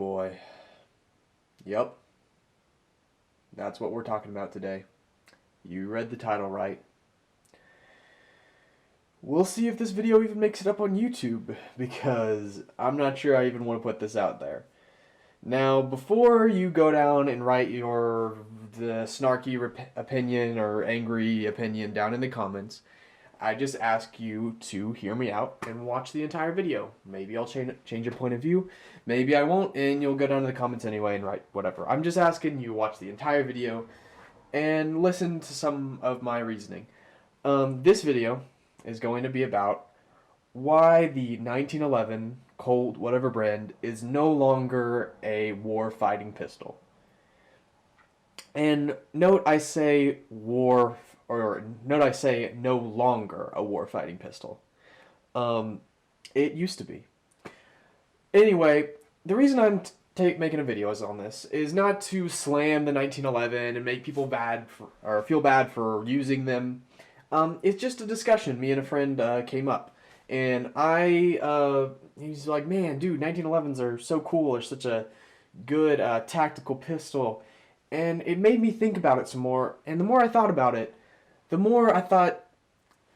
boy. Yep, that's what we're talking about today. You read the title right. We'll see if this video even makes it up on YouTube, because I'm not sure I even want to put this out there. Now, before you go down and write the snarky opinion or angry opinion down in the comments, I just ask you to hear me out and watch the entire video. Maybe I'll change your point of view. Maybe I won't, and you'll go down to the comments anyway and write whatever. I'm just asking you to watch the entire video and listen to some of my reasoning. This video is going to be about why the 1911 Colt whatever brand is no longer a war-fighting pistol. And note I say no longer a war-fighting pistol. It used to be. Anyway, the reason I'm making a video on this is not to slam the 1911 and make people feel bad for using them. It's just a discussion me and a friend came up. And he's like, man, dude, 1911s are so cool. They're such a good tactical pistol. And it made me think about it some more. And the more I thought about it, the more I thought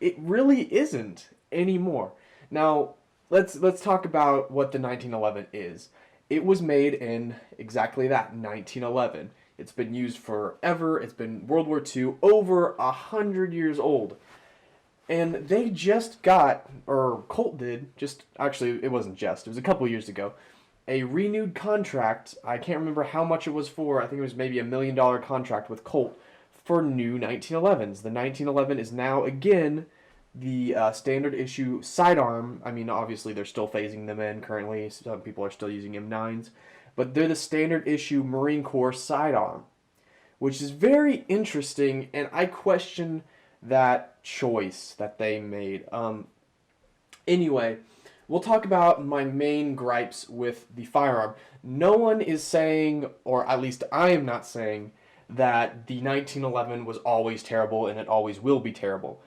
it really isn't anymore. Now, let's talk about what the 1911 is. It was made in exactly that, 1911. It's been used forever. It's been World War II, over 100 years old. And they just got, or Colt did, actually it wasn't just, it was a couple years ago, a renewed contract. I can't remember how much it was for. I think it was maybe $1 million contract with Colt for new 1911s. The 1911 is now, again, the standard issue sidearm. I mean, obviously they're still phasing them in currently. Some people are still using M9s. But they're the standard issue Marine Corps sidearm, which is very interesting, and I question that choice that they made. Anyway, we'll talk about my main gripes with the firearm. No one is saying, or at least I am not saying, that the 1911 was always terrible and it always will be terrible.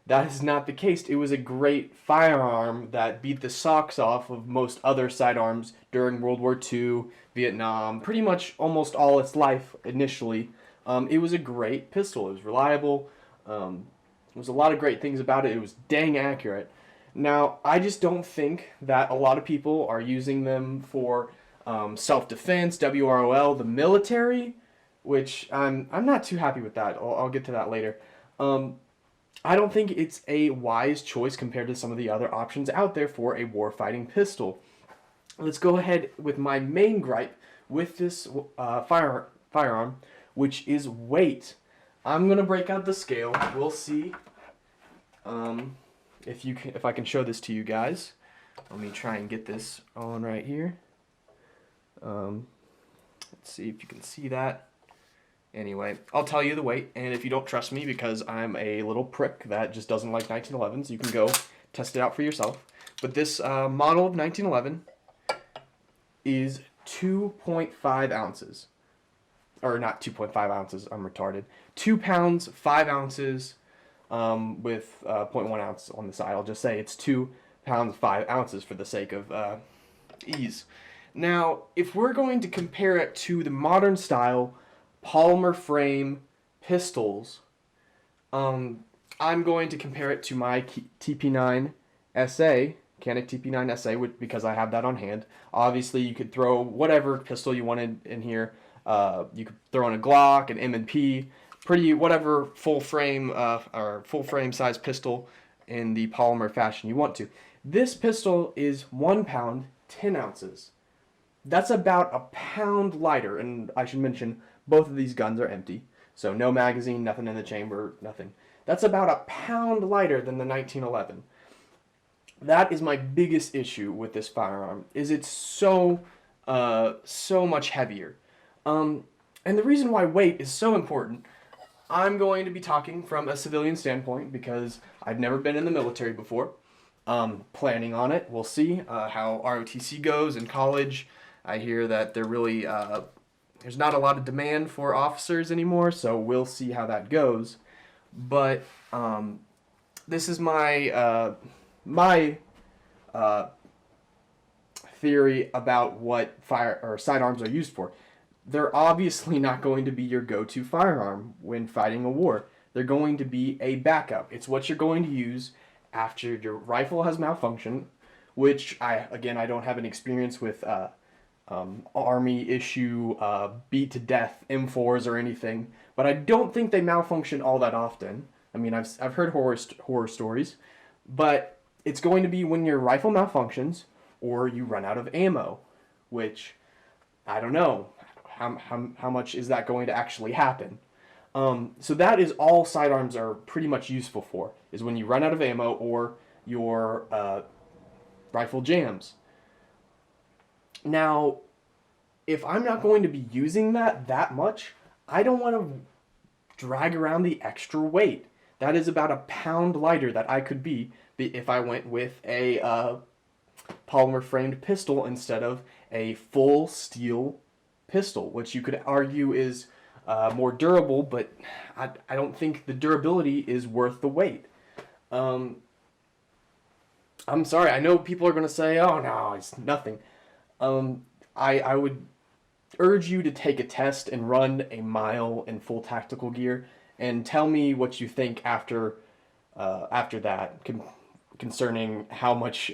That is not the case. It was a great firearm that beat the socks off of most other sidearms during World War II, Vietnam, pretty much almost all its life initially. It was a great pistol. It was reliable. There was a lot of great things about it. It was dang accurate. Now, I just don't think that a lot of people are using them for self-defense, WROL, the military, which I'm not too happy with that. I'll get to that later. I don't think it's a wise choice compared to some of the other options out there for a war-fighting pistol. Let's go ahead with my main gripe with this firearm, which is weight. I'm gonna break out the scale. We'll see if I can show this to you guys. Let me try and get this on right here. Let's see if you can see that. Anyway, I'll tell you the weight, and if you don't trust me because I'm a little prick that just doesn't like 1911s, you can go test it out for yourself. But this model of 1911 is 2.5 ounces. Or not 2.5 ounces, I'm retarded. 2 pounds, 5 ounces with 0.1 ounce on the side. I'll just say it's 2 pounds, 5 ounces for the sake of ease. Now, if we're going to compare it to the modern style polymer frame pistols, I'm going to compare it to my TP9 SA, Canik TP9 SA, because I have that on hand. Obviously, you could throw whatever pistol you wanted in here. You could throw in a Glock, an M&P, whatever full frame or full frame size pistol in the polymer fashion you want to. This pistol is 1 pound, 10 ounces. That's about a pound lighter, and I should mention both of these guns are empty, so no magazine, nothing in the chamber, nothing. That's about a pound lighter than the 1911. That is my biggest issue with this firearm, is it's so much heavier. And the reason why weight is so important, I'm going to be talking from a civilian standpoint because I've never been in the military before. Planning on it. We'll see how ROTC goes in college. I hear that there's not a lot of demand for officers anymore, so we'll see how that goes. But this is my theory about what fire or sidearms are used for. They're obviously not going to be your go-to firearm when fighting a war. They're going to be a backup. It's what you're going to use after your rifle has malfunctioned, which I don't have any experience with army issue beat to death M4s or anything, but I don't think they malfunction all that often. I mean, I've heard horror stories, but it's going to be when your rifle malfunctions or you run out of ammo, which I don't know how much is that going to actually happen. So that is all sidearms are pretty much useful for, is when you run out of ammo or your rifle jams. Now, if I'm not going to be using that much, I don't want to drag around the extra weight. That is about a pound lighter that I could be if I went with a polymer framed pistol instead of a full steel pistol, which you could argue is more durable, but I don't think the durability is worth the weight. I'm sorry, I know people are going to say, oh no, it's nothing. I would urge you to take a test and run a mile in full tactical gear and tell me what you think after that concerning how much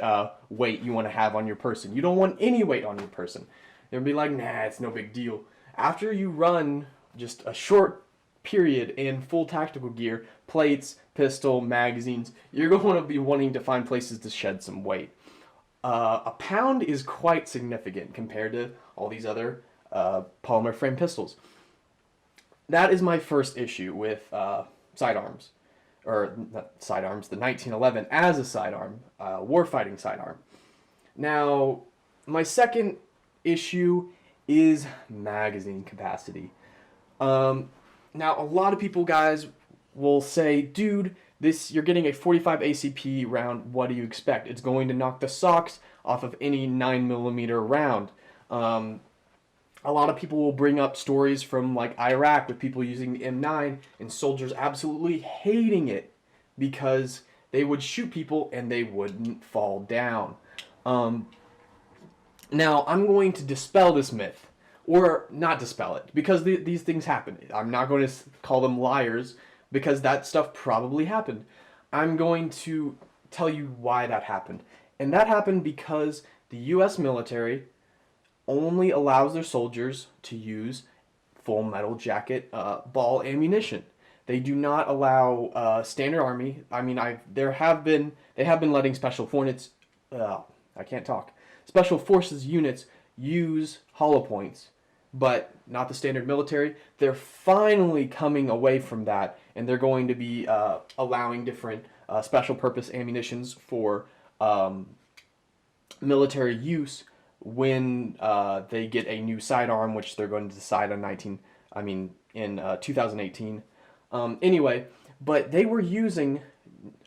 weight you want to have on your person. You don't want any weight on your person. They'll be like, nah, it's no big deal. After you run just a short period in full tactical gear, plates, pistol, magazines, you're going to be wanting to find places to shed some weight. A pound is quite significant compared to all these other polymer frame pistols. That is my first issue with sidearms. Or not sidearms, the 1911 as a sidearm, warfighting sidearm. Now, my second issue is magazine capacity. Now, a lot of people, guys, will say, dude, you're getting a 45 ACP round, what do you expect? It's going to knock the socks off of any 9mm round. A lot of people will bring up stories from like Iraq with people using the M9 and soldiers absolutely hating it because they would shoot people and they wouldn't fall down. Now, I'm going to dispel this myth, or not dispel it, because these things happen. I'm not going to call them liars, because that stuff probably happened. I'm going to tell you why that happened. And that happened because the U.S. military only allows their soldiers to use full metal jacket ball ammunition. They do not allow standard army. I mean, they have been letting special special forces units use hollow points, but not the standard military. They're finally coming away from that, and they're going to be allowing different special purpose ammunitions for military use when they get a new sidearm, which they're going to decide in 2018. Anyway, but they were using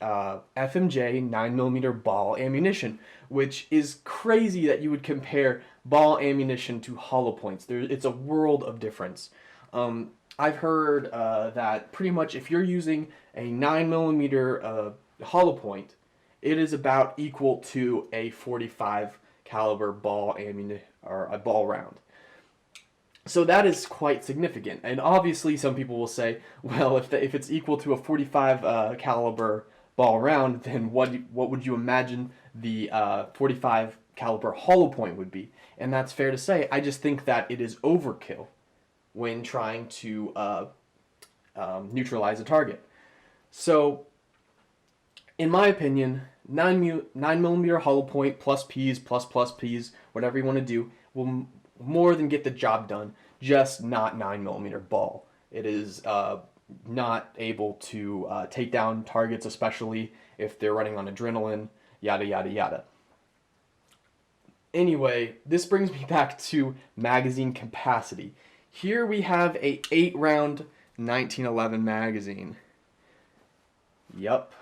FMJ 9mm ball ammunition, which is crazy that you would compare ball ammunition to hollow points. It's a world of difference. I've heard that pretty much if you're using a 9mm hollow point, it is about equal to a 45 caliber ball ammunition or a ball round. So that is quite significant. And obviously some people will say, well, if it's equal to a 45 caliber ball round, then what would you imagine the 45 caliber hollow point would be? And that's fair to say. I just think that it is overkill when trying to neutralize a target. So, in my opinion, 9mm hollow point plus Ps, plus Ps, whatever you want to do, will more than get the job done, just not 9mm ball. It is not able to take down targets, especially if they're running on adrenaline, yada yada yada. Anyway, this brings me back to magazine capacity. Here we have a 8-round 1911 magazine. Yup,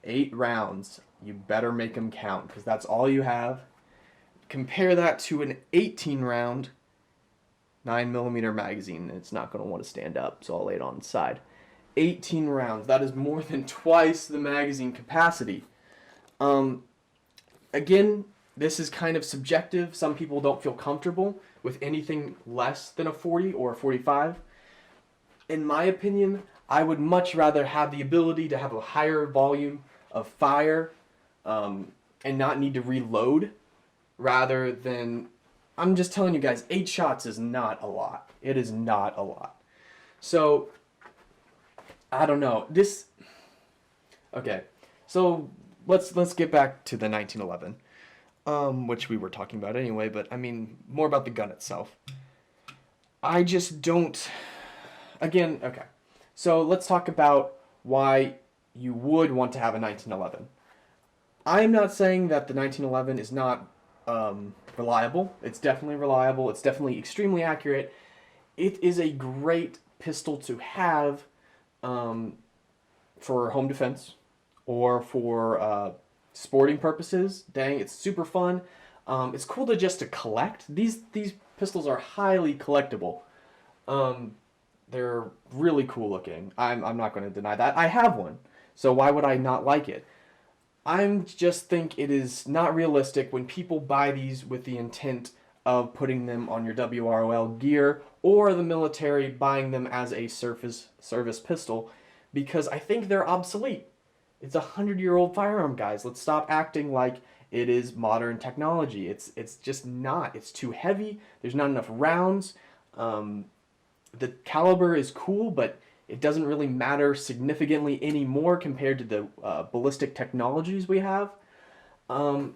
8 rounds. You better make them count, because that's all you have. Compare that to an 18-round 9mm magazine. It's not going to want to stand up, so I'll lay it on the side. 18 rounds. That is more than twice the magazine capacity. Again, this is kind of subjective. Some people don't feel comfortable with anything less than a 40 or a 45. In my opinion, I would much rather have the ability to have a higher volume of fire, and not need to reload, rather than, I'm just telling you guys, 8 shots is not a lot. It is not a lot. So, I don't know. Okay. So, let's get back to the 1911, which we were talking about anyway, but I mean, more about the gun itself. I just don't. Again, okay. So, let's talk about why you would want to have a 1911. I'm not saying that the 1911 is not reliable. It's definitely reliable. It's definitely extremely accurate. It is a great pistol to have, um, for home defense or for sporting purposes. Dang, it's super fun. It's cool to collect. These pistols are highly collectible. Um, they're really cool looking. I'm not going to deny that. I have one, so why would I not like it? I just think it is not realistic when people buy these with the intent of putting them on your WROL gear, or the military buying them as a service pistol, because I think they're obsolete. It's 100-year-old firearm, guys. Let's stop acting like it is modern technology. It's just not. It's too heavy. There's not enough rounds. Um, the caliber is cool, but it doesn't really matter significantly anymore compared to the ballistic technologies we have. Um,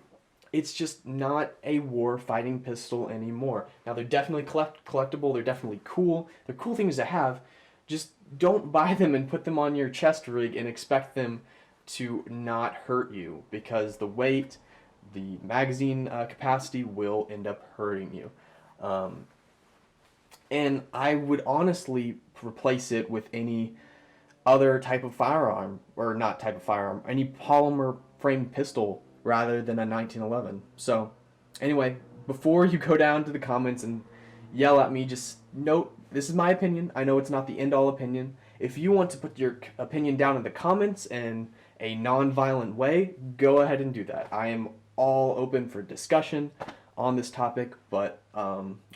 it's just not a war fighting pistol anymore. Now they're definitely collectible. They're definitely cool. They're cool things to have. Just don't buy them and put them on your chest rig and expect them to not hurt you, because the weight, the magazine capacity will end up hurting you. Um, and I would honestly replace it with any other type of firearm, or not type of firearm, any polymer framed pistol rather than a 1911. So, anyway, before you go down to the comments and yell at me, just note this is my opinion. I know it's not the end all opinion. If you want to put your opinion down in the comments in a non-violent way, go ahead and do that. I am all open for discussion on this topic, but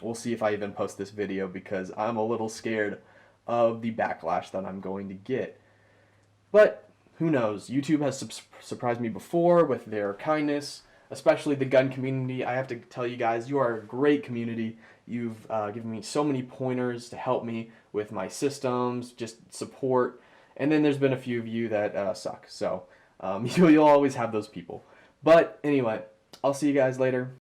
we'll see if I even post this video, because I'm a little scared of the backlash that I'm going to get. But who knows? YouTube has surprised me before with their kindness, especially the gun community. I have to tell you guys, you are a great community. You've given me so many pointers to help me with my systems, just support. And then there's been a few of you that suck. So you'll always have those people. But anyway, I'll see you guys later.